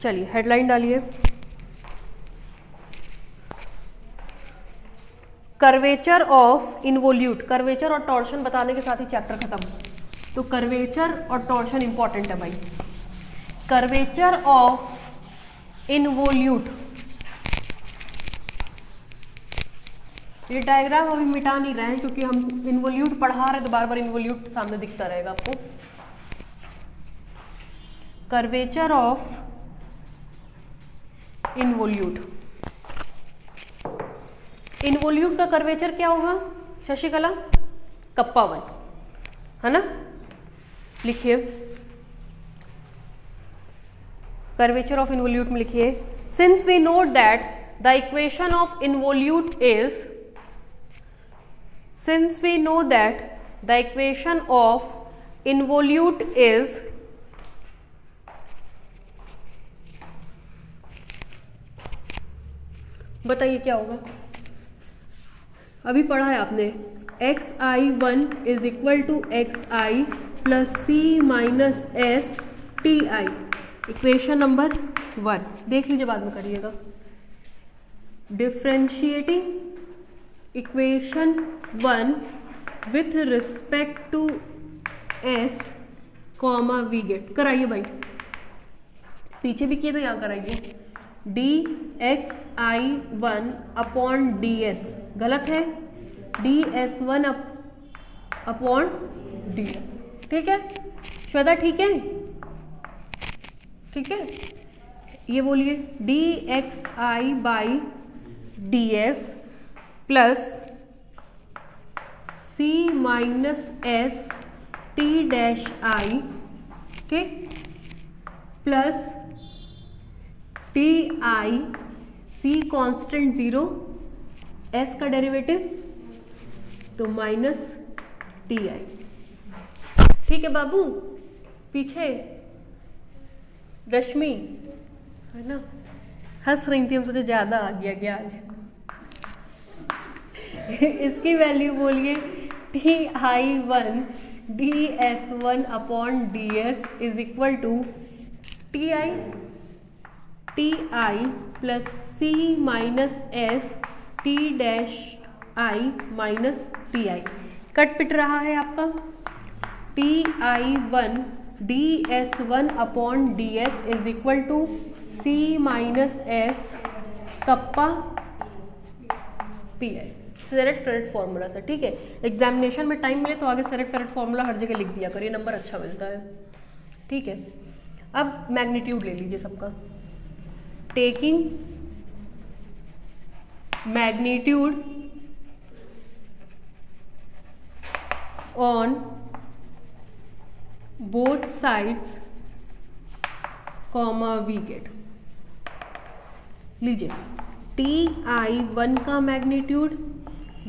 चलिए हेडलाइन डालिए, curvature of involute. Curvature और टॉर्शन बताने के साथ ही चैप्टर खत्म। तो कर्वेचर और टॉर्शन इंपॉर्टेंट है भाई। कर्वेचर ऑफ इनवोल्यूट, ये डायग्राम अभी मिटा नहीं रहे हैं क्योंकि हम इनवोल्यूट पढ़ा रहे हैं तो बार बार इनवोल्यूट सामने दिखता रहेगा आपको। कर्वेचर ऑफ इनवोल्यूट, इनवोल्यूट का कर्वेचर क्या होगा शशिकला? कप्पा 1 है ना। लिखिए कर्वेचर ऑफ इनवोल्यूट में लिखिए, since we note that the equation of involute is, since we know that the equation of involute is बताइए क्या होगा? अभी पढ़ा है आपने, xi1 is equal to xi plus c minus S T I, equation number 1। देख लीजिए बाद में करिएगा। Differentiating equation 1 with respect to s comma we get. कराइए भाई, पीछे भी किए तो यहाँ कराइए। dxi1 अपॉन ds गलत है, ds1 अपॉन ds। ठीक है श्वेता, ठीक है? ठीक है, ये बोलिए dxi by ds plus c minus S T dash I, ठीक, plus T I, C constant 0, S का डेरिवेटिव तो माइनस टी आई। ठीक है बाबू, पीछे रश्मि है ना, हंस रही थी, हम सोचे ज़्यादा आ गया क्या आज। इसकी वैल्यू बोलिए ti1 ds1 upon ds is equal to ti plus c minus S T dash I minus T I. कट पिट रहा है आपका ti1 ds1 upon ds is equal to c minus S kappa P I. Serret Frenet formula से, ठीक है। Examination में time मिले तो आगे सेरेट फेरेट फॉर्मूला हर जगह लिख दिया करिए, नंबर अच्छा मिलता है। ठीक है, अब मैग्नीट्यूड ले लीजिए सबका। Taking magnitude on both sides comma we get. लीजिए ti1 का मैग्नीट्यूड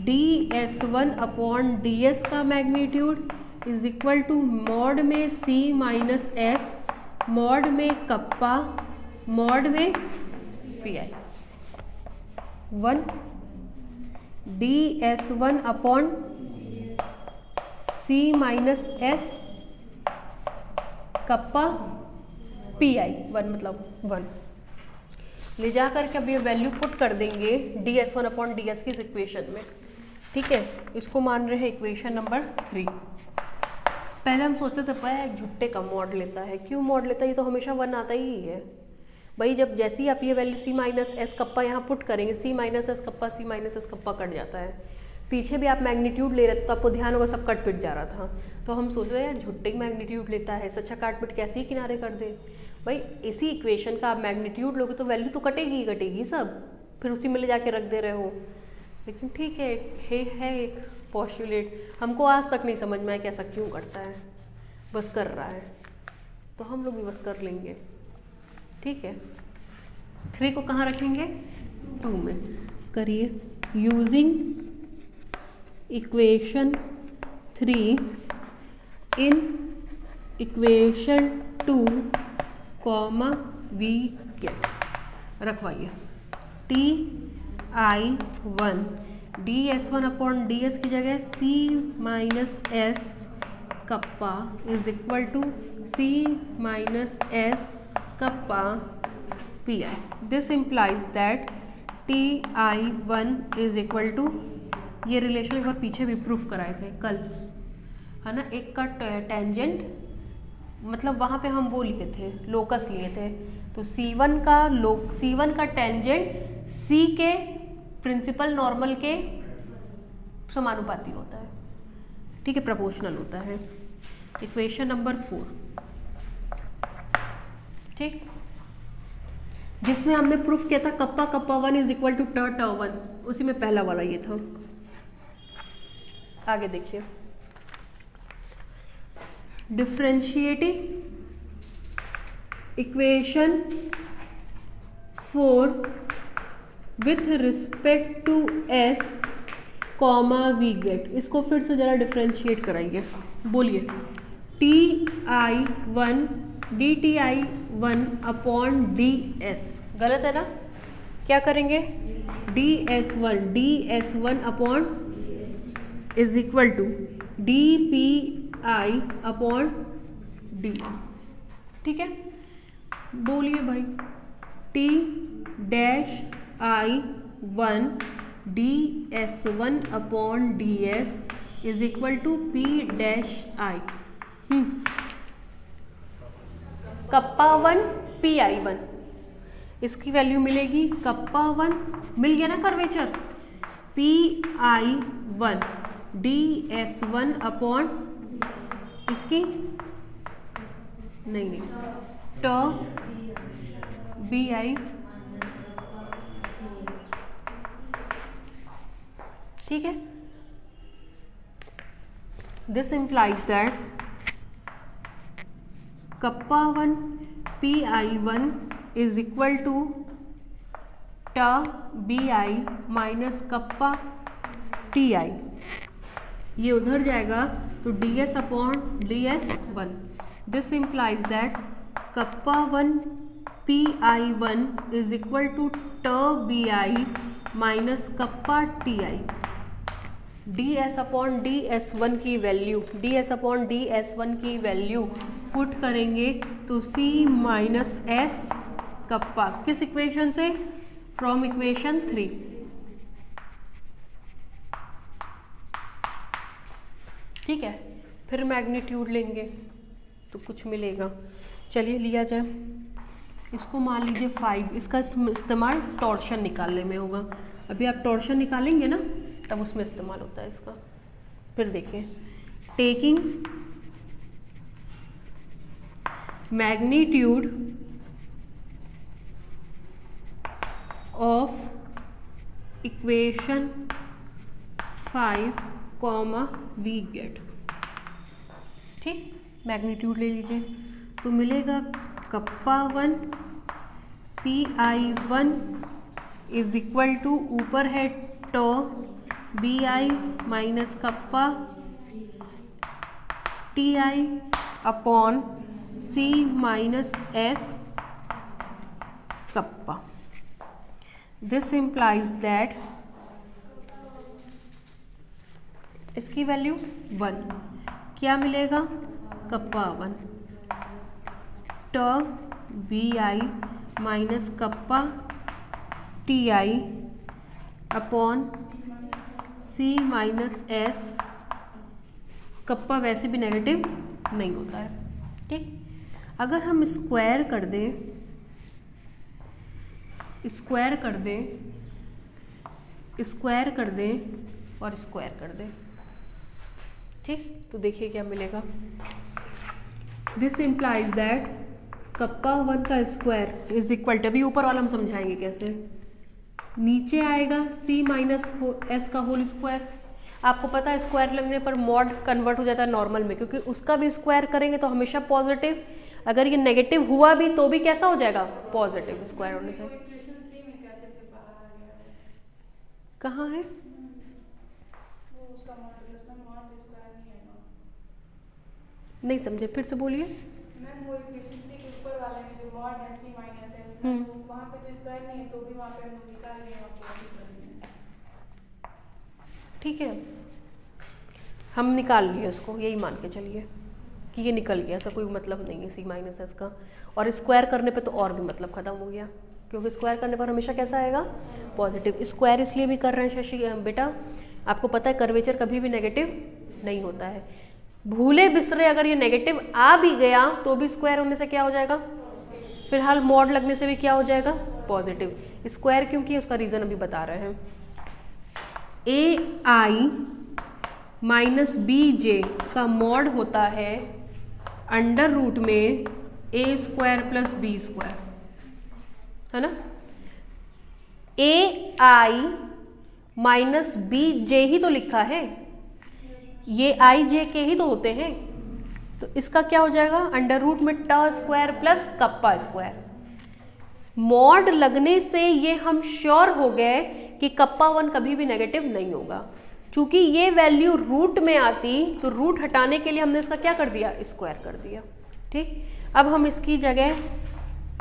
ds1 अपॉन ds का magnitude is equal to mod में c माइनस एस, मॉड में कप्पा, मॉड में P I. 1 ds1 upon c minus S kappa P I, 1 मतलब 1 ले जा करके अब ये वैल्यू पुट कर देंगे ds1 अपॉन ds की इस इक्वेशन में। ठीक है, इसको मान रहे हैं इक्वेशन नंबर 3। पहले हम सोचते थे भाई झुट्टे का मॉड लेता है, क्यों मॉड लेता है, ये तो हमेशा 1 आता ही है भाई। जब जैसे ही आप ये value c minus S kappa यहाँ पुट करेंगे, c minus S kappa, c minus S kappa cut जाता है। पीछे भी आप मैग्नीट्यूड ले रहे थे तो आपको ध्यान होगा सब कट पिट जा रहा था, तो हम सोच रहे हैं यार झुट्टे मैग्नीट्यूड लेता है, अच्छा काट पिट कैसे ही किनारे कर दे। भाई इसी इक्वेशन का आप मैग्नीट्यूड लोगे तो वैल्यू तो कटेगी ही कटेगी सब, फिर उसी में ले जाके रख दे रहे हो। लेकिन ठीक है एक पोस्टुलेट, हमको आज तक नहीं समझ में आया कि ऐसा क्यों करता है, बस कर रहा है तो हम लोग भी बस कर लेंगे। ठीक है, 3 को कहाँ रखेंगे? 2 में। करिए using equation 3 in equation 2 comma we get. रखवाइए ti1 ds1 अपॉन ds की जगह c minus S kappa is equal to c minus S kappa P I. This implies that TI1 is equal to, ये relation एक बार पीछे भी proof कराए थे कल, है ना, एक का टेंजेंट, मतलब वहाँ पे हम वो लिए थे, लोकस लिए थे, तो C1 का टेंजेंट C के प्रिंसिपल नॉर्मल के समानुपाती होता है, ठीक है, प्रोपोर्शनल होता है। इक्वेशन नंबर 4, ठीक, जिसमें हमने प्रूफ किया था kappa kappa 1 is equal to tau 1, उसी में पहला वाला ये था। आगे देखिए, differentiating equation 4 with respect to S comma we get, इसको फिर से जरा डिफरेंशिएट कराइए, बोलिए TI1 DTI1 अपॉन DS, गलत है ना, क्या करेंगे, DS1 upon is equal to DPI upon DS, ठीक है, बोलिए भाई, T-I1 DS1 upon DS is equal to P-I, kappa 1 PI1, इसकी वैल्यू मिलेगी, कप्पा 1 मिल गया ना कर्वेचर, PI1 DS1 अपॉन इसकी नहीं ट BI, ठीक है, this implies that kappa 1 PI1 is equal to tau BI minus kappa TI, ये उधर जाएगा तो DS upon DS1, this implies that kappa 1 PI1 is equal to tau BI minus kappa TI, DS upon DS1 की value put करेंगे तो C minus S kappa, किस equation से, from equation 3, ठीक है, फिर मैग्नीट्यूड लेंगे तो कुछ मिलेगा, चलिए लिया जाए, इसको मान लीजिए 5, इसका इस्तेमाल टॉर्शन निकालने में होगा, अभी आप टॉर्शन निकालेंगे ना तब उसमें इस्तेमाल होता है इसका। फिर देखिए, taking magnitude of equation 5 comma we get, ठीक, मैग्नीट्यूड ले लीजिए तो मिलेगा kappa 1 PI1 is equal to, ऊपर है ट BI minus kappa TI upon C minus S kappa, this implies that इसकी वैल्यू 1, क्या मिलेगा, कप्पा 1 ट BI minus kappa TI upon C minus S, kappa वैसे भी नेगेटिव नहीं होता है, ठीक, अगर हम स्क्वायर कर दें और स्क्वायर कर दें, ठीक, तो देखिए क्या मिलेगा, दिस इम्प्लाइज दैट कप्पा 1 का स्क्वायर इज इक्वल टू, अभी ऊपर वाला हम समझाएंगे कैसे, नीचे आएगा C माइनस S का होल स्क्वायर, आपको पता है स्क्वायर लगने पर मॉड कन्वर्ट हो जाता है नॉर्मल में, क्योंकि उसका भी स्क्वायर करेंगे तो हमेशा पॉजिटिव, अगर ये नेगेटिव हुआ भी तो भी कैसा हो जाएगा, पॉजिटिव स्क्वायर होने से। कहाँ है, नहीं समझे, फिर से बोलिए, ठीक है, हम निकाल लिए उसको, यही मान के चलिए कि ये निकल गया, ऐसा कोई मतलब नहीं है C माइनस S का, और स्क्वायर करने पे तो और भी मतलब खत्म हो गया। क्योंकि स्क्वायर करने पर हमेशा कैसा आएगा, पॉजिटिव। स्क्वायर इसलिए भी कर रहे हैं शशि बेटा, आपको पता है कर्वेचर कभी भी नेगेटिव नहीं होता है। भूले बिसरे अगर ये नेगेटिव आ भी गया तो भी स्क्वायर होने से क्या हो जाएगा, फिलहाल मॉड लगने से भी क्या हो जाएगा, पॉजिटिव। स्क्वायर क्यों किया उसका रीजन अभी बता रहे हैं। ए आई माइनस बी जे का मॉड होता है अंडर रूट में ए स्क्वायर प्लस बी स्क्वायर, है ना। ए आई माइनस बी जे ही तो लिखा है, ये आई जे के ही तो होते हैं, तो इसका क्या हो जाएगा, अंडर रूट में ट square plus kappa square. Mod लगने से ये हम श्योर हो गए कि कप्पा 1 कभी भी नेगेटिव नहीं होगा। चूंकि ये वैल्यू रूट में आती तो रूट हटाने के लिए हमने इसका क्या कर दिया, स्क्वायर कर दिया। ठीक, अब हम इसकी जगह,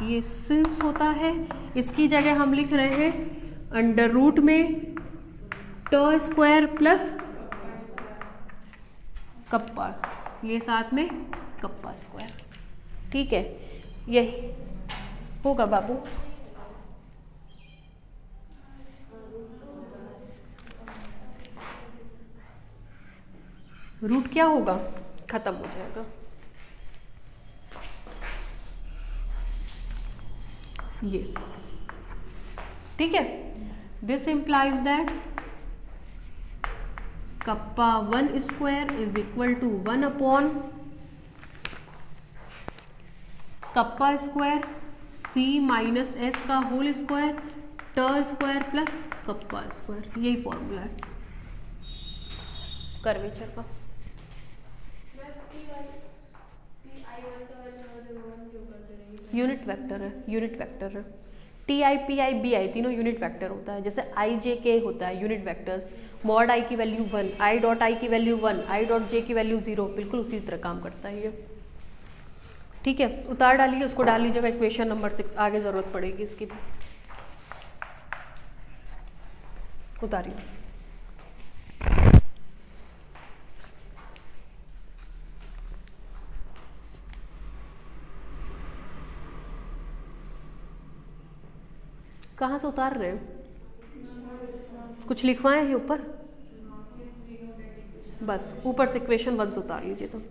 ये सिंस होता है, इसकी जगह हम लिख रहे हैं अंडर रूट में ट स्क्वायर प्लस कप्पा, ये साथ में कप्पा स्क्वायर। ठीक है, यही होगा बाबू। रूट क्या होगा, खत्म हो जाएगा। ये ठीक है, this implies that kappa 1 square is equal to 1 upon kappa square C minus S का whole square tau square plus kappa square. यही फॉर्मूला है कर्वेचर का। यूनिट वेक्टर है, यूनिट वेक्टर है। T I P I B I तीनों unit vector होता है। जैसे आई जे के होता है यूनिट वेक्टर्स, मॉड आई की वैल्यू 1, आई डॉट आई की वैल्यू 1, आई डॉट जे की वैल्यू 0, बिल्कुल उसी तरह काम करता है ये। ठीक है, उतार डालिए, उसको डाल लीजिएगा इक्वेशन नंबर 6, आगे ज़रूरत पड़ेगी इसकी। उतारिए। कहाँ से उतार रहे हैं, कुछ लिखवाए हैं ऊपर, बस ऊपर से इक्वेशन 1 से उतार लीजिए। तो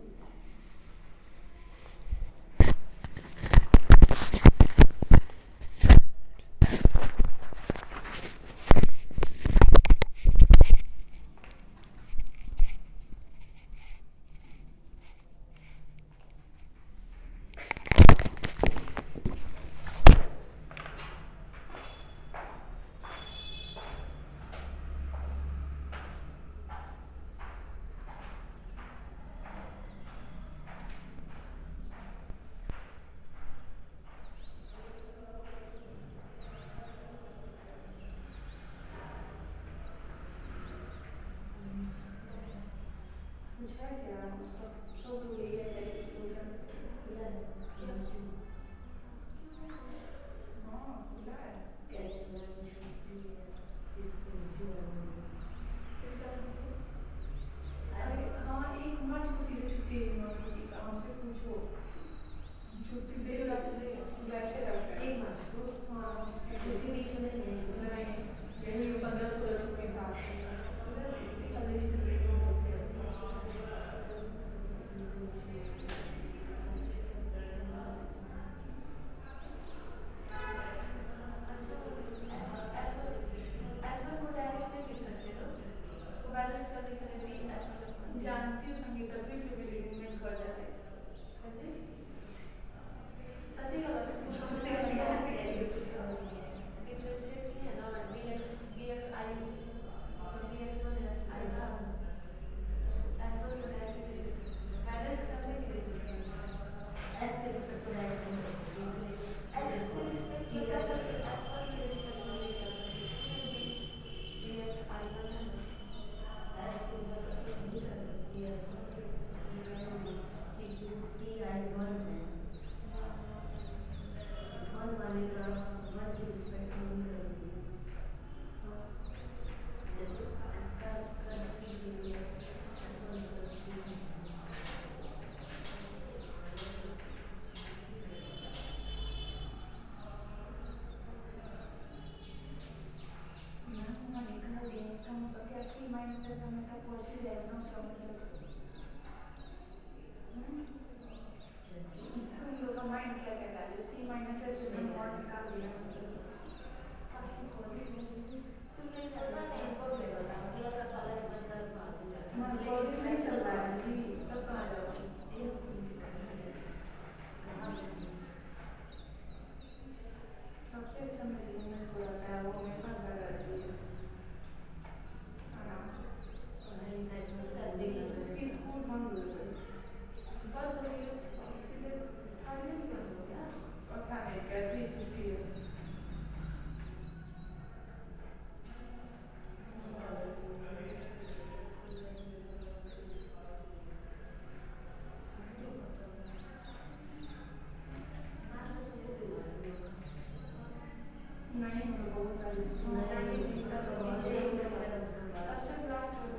सबसे अच्छा मेरे रूममेट को लगता है, वो हमेशा घर रहती है आराम से। उसकी स्कूल बंद हो गई, बंद हो गई सीधे थर्ड में बंद हो गया, पता नहीं कैसी छुट्टी है। नहीं मतलब बहुत सारी सबसे लास्ट में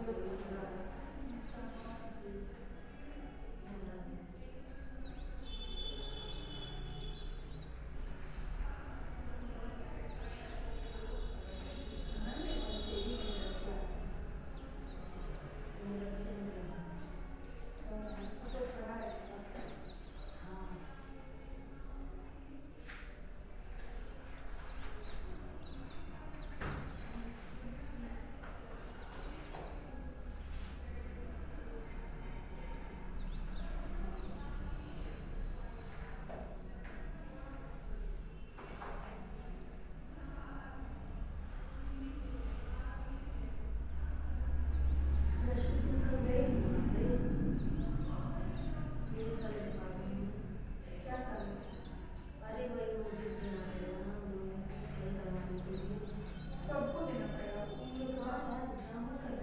सबको देना पड़ेगा।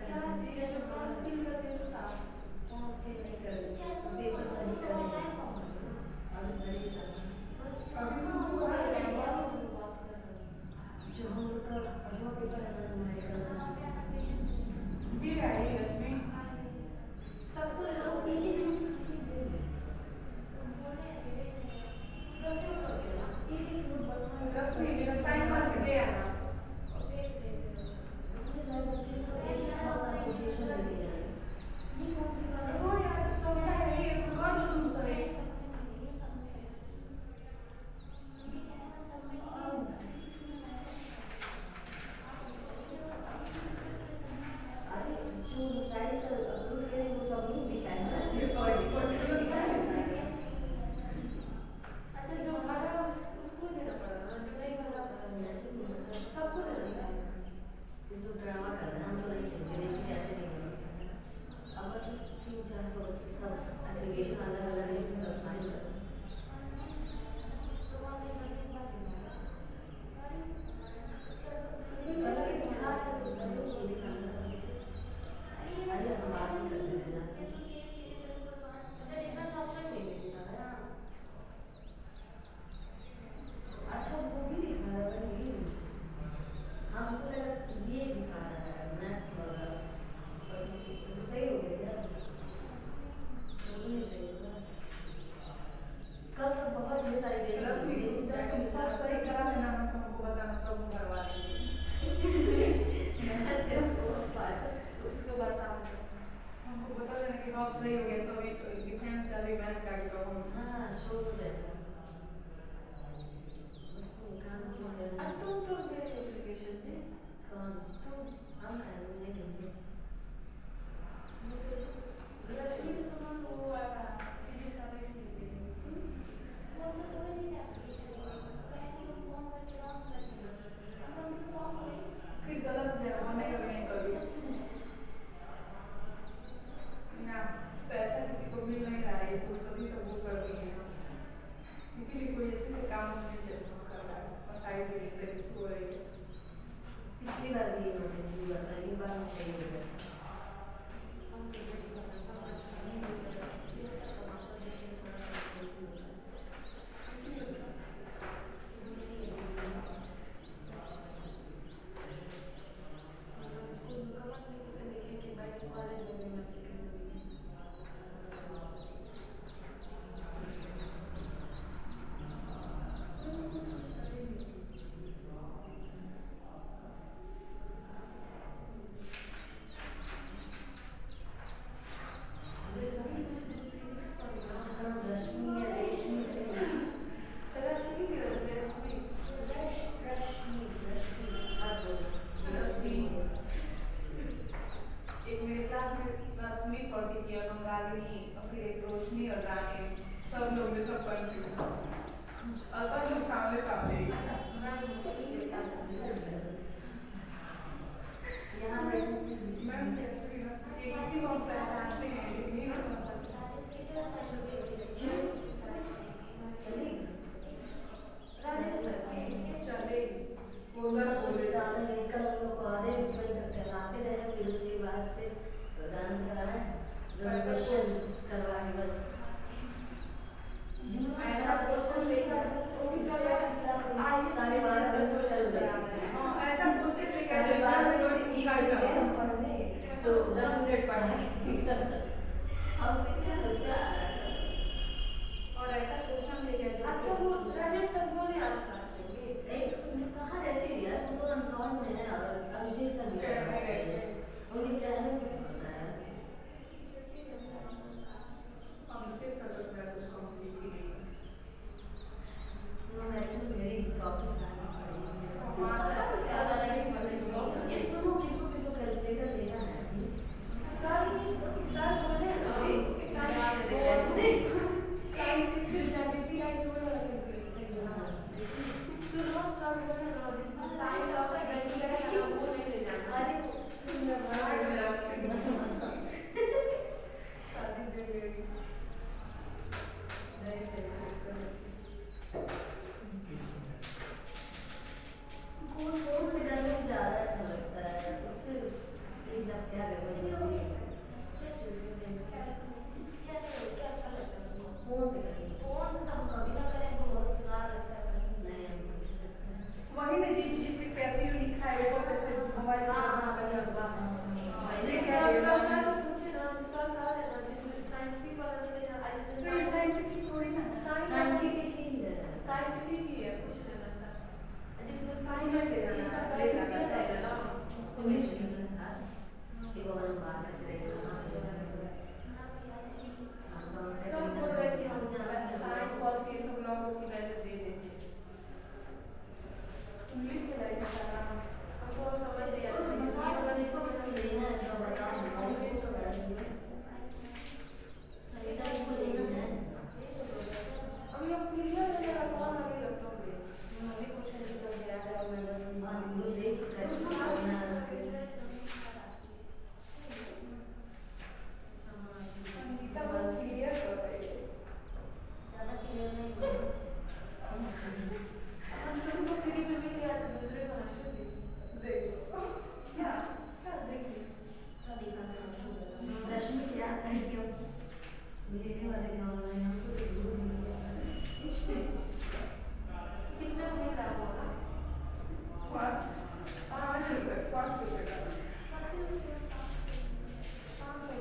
क्या चीज़ है जो बात फील करते हैं उसका अभी तो वो आ रहा है जो हम लोग का अजवा पेपर है भी आई है रश्मि, सब तो लोग रश्मि मेरा साइन मार के दे आना। ओ यार जब सबका है ये तो कर दो तुम सब एक। अच्छा जो भरा उसको देना पड़ेगा ना, जो नहीं भरा सबको देना है। ड्रामा कर रहे हैं, हम तो नहीं देंगे, देखिए कैसे नहीं होगा। अब 300-400 बच्चे सब एप्लीकेशन अलग अलग लिख कर साइन कर अच्छा वो भी दिखा रहा है ये हमको लगा ये दिखा रहा है मैथ्स वाला, तो सही हो गया क्या? वो भी नहीं सही होगा। कल सब बहुत ढेर सारी रश्मि जब तुम सब सही करा लेना ना तो हमको बताना, तब हम करवा देंगे। उसको बताओ हमको बता देना कि कब सही हो गया, सब डिफेंस का भी मैथ का भी, तो हम हाँ शो हो जाएगा उसको काम किया तुम तो दे एप्लीकेशन पे कौन तुम हम नहीं देंगे रश्मि तो तुम वो आया फिजिक्स वाला इसलिए दे रही फिर गलत हो जाएगा, मैं कभी नहीं करूँ ना। पैसा किसी को मिल नहीं रहा है, कुछ कभी सब वो कर दिए हैं। उनका कुछ गाने लेकर हम लोग को आधे घंटे तक टहलाते रहे, फिर उसके बाद से डांस कराए, दो क्वेश्चन करवाए बस। ऐसा क्वेश्चन लेकर साढ़े 12 तक चल रही है। हाँ ऐसा क्वेश्चन लेकर साढ़े 12 बजे से 1 बजे हम पढ़ने तो 10 मिनट पढ़ाई अब कितना गुस्सा आ रहा था। और ऐसा क्वेश्चन लेकर अच्छा वो राजेश सर बोले आज क्लास में तुम कहाँ रहती हो यार? मुसलमान सॉन्ग में है और अभिषेक सर भी उनके कहने से क्या होता है? अभिषेक सर तो मेरा कुछ कंप्लीट ही नहीं नो मैटर, मेरी कॉपी लानी पड़ेगी। हमारा से ज़्यादा नहीं बनेगा। इसको किसको कैलकुलेटर लेना है? सर सर बोले ना साइंटिफिक जाती लाइक वो वाला सुनो सर बोले ना जिसमें साइंस और रेगुलर है वो नहीं ले जाना। अरे तुम मेरा शादी दे गई कौन से गाने में ज़्यादा अच्छा लगता है? उससे एक जब क्या करोगे? क्या अच्छा लगता है तुमको? कौन से गाने? कौन सा हम कभी ना करें तो बहुत बुरा लगता है कसम से। नहीं हमको अच्छा लगता है। वही ना जी जिसमें पैसे लिखा है वो सबसे हमारे ये क्या है सर पूछे ना सर कह रहे ना जिसमें साइंटिफिक वाला नहीं ले जाना इसमें तो साइंटिफिक थोड़ी ना साइंटिफिक ही है। साइंटिफिक ही है कुछ लेना सर जिसमें साइंस ले जाना ले जाना सर ना इंग्लिश में था कि वो हम बात करते रहे कहाँ पे हम तो सब बोल रहे थे हम जाना साइंस कॉस के सब लोगों की वैल्यू दे देंगे इंग्लिश में लाइक सारा हमको समझ नहीं आता इसको किसको लेना है जो बताओ सरिता को लेना है। अभी अब क्लियर है मेरा फोन लगे लैपटॉप पे अभी कुछ नहीं कर गया है और मैं और वो ले प्रैक्टिस करना है उसके संगीता बहुत क्लियर कर रही है ज़्यादा क्लियर नहीं है। हम सबको फ्री में मिल गया तो दूसरे को हंस दे देखो क्या क्या देखिए क्या दिखाना रश्मि क्या थैंक यू लेने वाले क्या ऑनलाइन हमको तो जरूर मिल जाएगा। कितना मिल रहा होगा 5 रुपये 5 रुपये का 5 रुपये और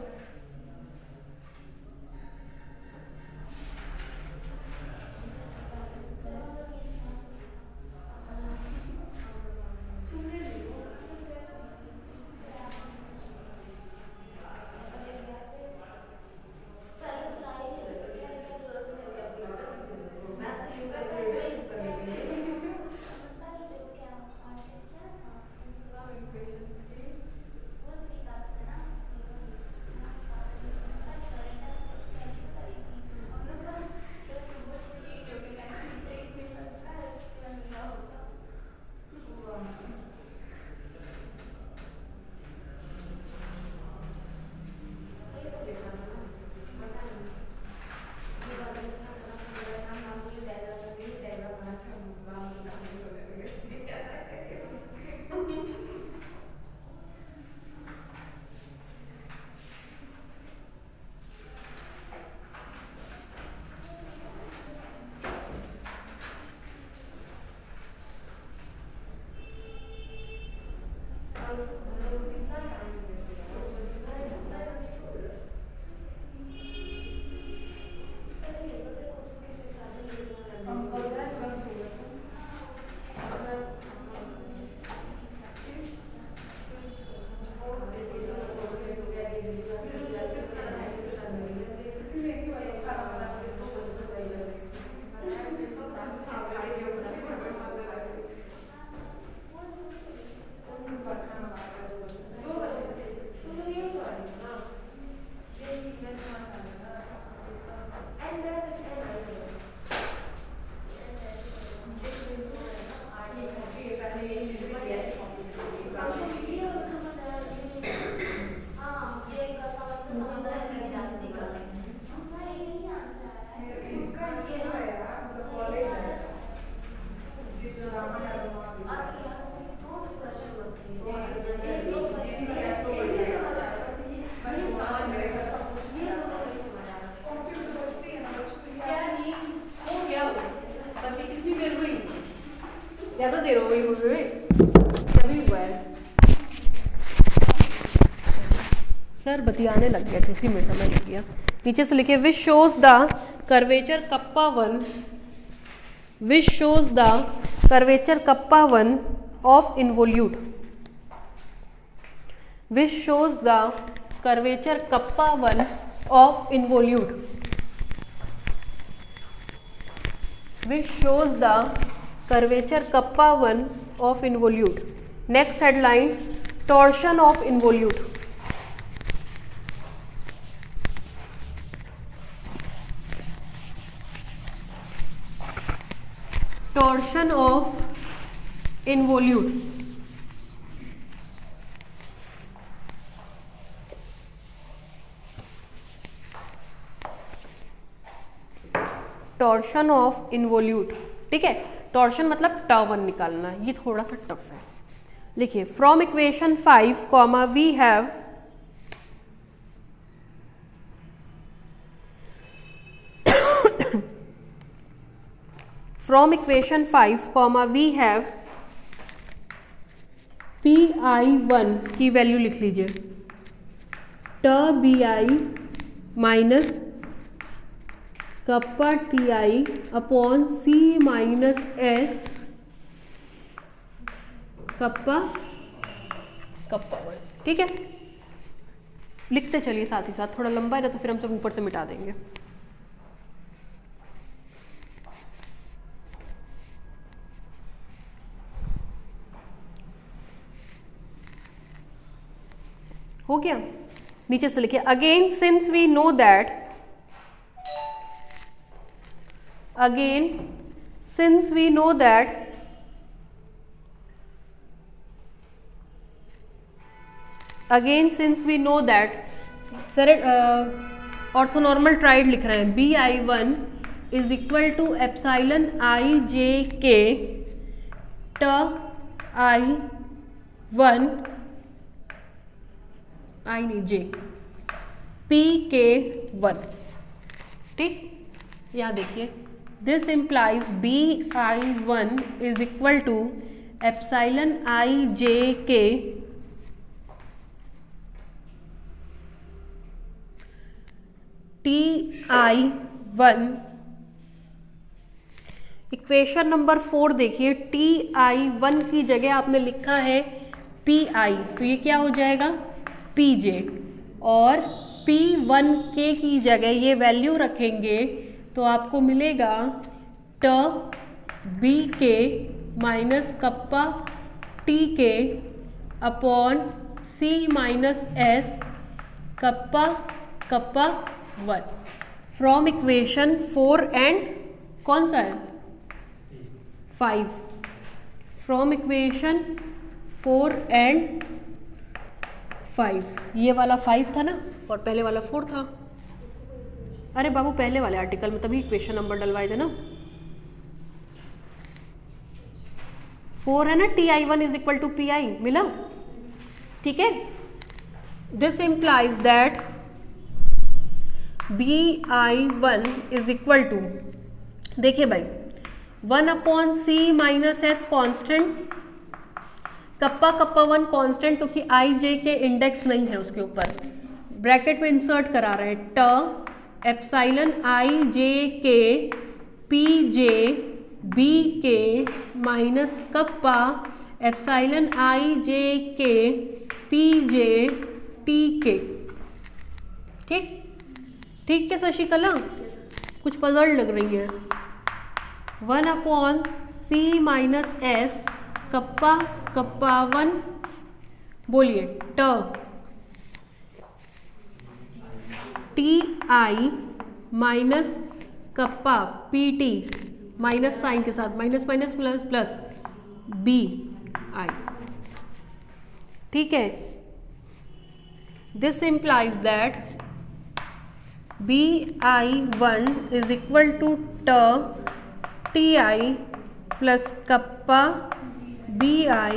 ज़्यादा देर हो गई मुझे, तभी हुआ है सर, बतियाने लग गया थे उसी में समय लग गया। नीचे से लिखिए which shows the curvature kappa one, which shows the curvature kappa one of involute, which shows the curvature kappa one of involute, which shows the curvature kappa 1 of involute. Next headline, torsion of involute. Torsion of involute. Torsion of involute, ठीक है। Torsion मतलब ट1 निकालना, ये थोड़ा सा tough है। लिखिए from equation 5 comma we have from equation 5 comma we have PI1 की वैल्यू लिख लीजिए, tau BI minus kappa TI upon C minus S kappa 1, ठीक है। लिखते चलिए साथ ही साथ, थोड़ा लंबा है ना तो फिर हम सब ऊपर से मिटा देंगे। हो गया। नीचे से लिखिए again since we know that, again since we know that sir orthonormal triad लिख रहे हैं, BI1 is equal to epsilon IJK tau I1 I नहीं J PK1, ठीक। यहाँ देखिए this implies BI1 is equal to epsilon IJK TI1। Equation number 4 देखिए, TI1 की जगह आपने लिखा है PI, तो ये क्या हो जाएगा PJ, और P1K की जगह ये वैल्यू रखेंगे तो आपको मिलेगा ट BK minus kappa TK upon C minus S kappa 1 from equation 4 and कौन सा है 5, फ्रॉम इक्वेशन 4 एंड 5। ये वाला 5 था ना और पहले वाला 4 था। अरे बाबू पहले वाले आर्टिकल में तभी इक्वेशन नंबर डलवाए थे ना, 4 है ना, TI1 is equal to PI मिला, ठीक है। This implies that BI1 is equal to, देखिए भाई 1 upon C minus S constant, kappa 1 constant क्योंकि IJ के इंडेक्स नहीं है उसके ऊपर, ब्रैकेट में इंसर्ट करा रहे हैं ट epsilon IJK PJ BK minus kappa epsilon IJK PJ TK, ठीक ठीक है शशिकला, कुछ पजल लग रही है। 1 upon C minus S kappa 1, बोलिए tau TI minus kappa PT minus sign के साथ minus minus plus plus BI, ठीक है। This implies that BI1 is equal to tau TI plus kappa BI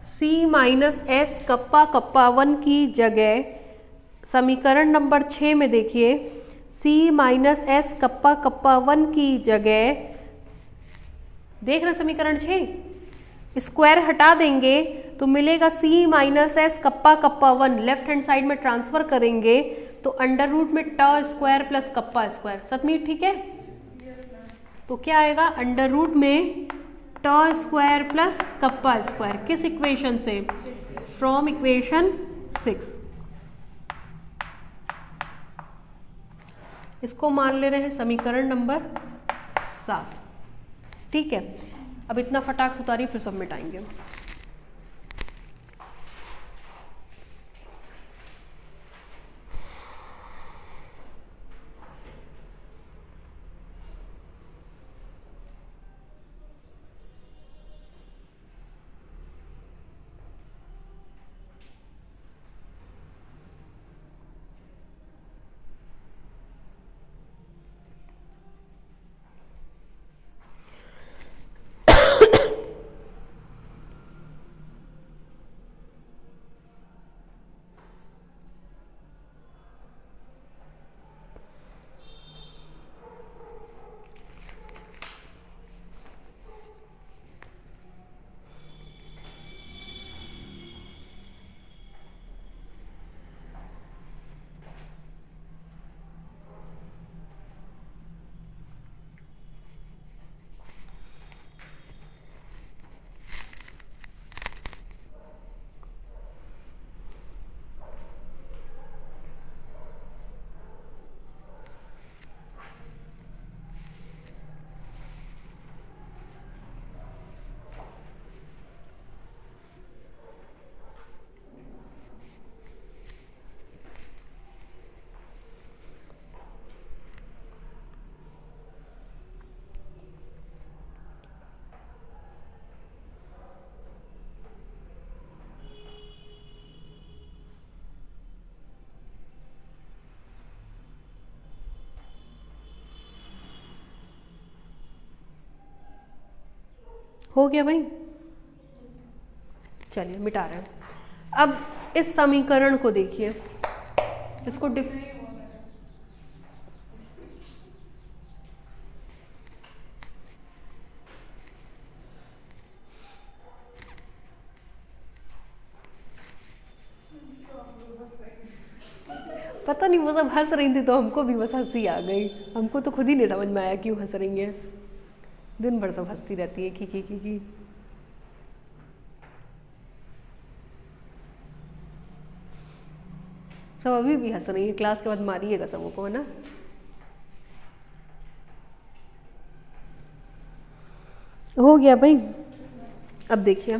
C minus S kappa kappa 1 की जगह समीकरण नंबर 6 में देखिए C minus S kappa kappa 1 की जगह, देख रहे समीकरण 6, स्क्वायर हटा देंगे तो मिलेगा C minus S kappa kappa 1, left hand side में ट्रांसफर करेंगे तो अंडर रूट में ट स्क्वायर प्लस कप्पा स्क्वायर। सतमीत ठीक है? तो क्या आएगा अंडर रूट में ट स्क्वायर प्लस कप्पा स्क्वायर, किस इक्वेशन से? From equation 6। इसको मान ले रहे हैं समीकरण नंबर 7। ठीक है, अब इतना फटाक से उतारिए फिर सब मिटाएंगे। हो गया भाई? चलिए मिटा रहे हैं। अब इस समीकरण को देखिए, इसको पता नहीं वो सब हंस रही थी तो हमको भी बस हंसी आ गई। हमको तो खुद ही नहीं समझ में आया क्यों हंस रही हैं। दिन भर सब हंसती रहती है की। सब अभी भी हंस रही है। क्लास के बाद मारिएगा सबको, है ना? हो गया भाई। अब देखिए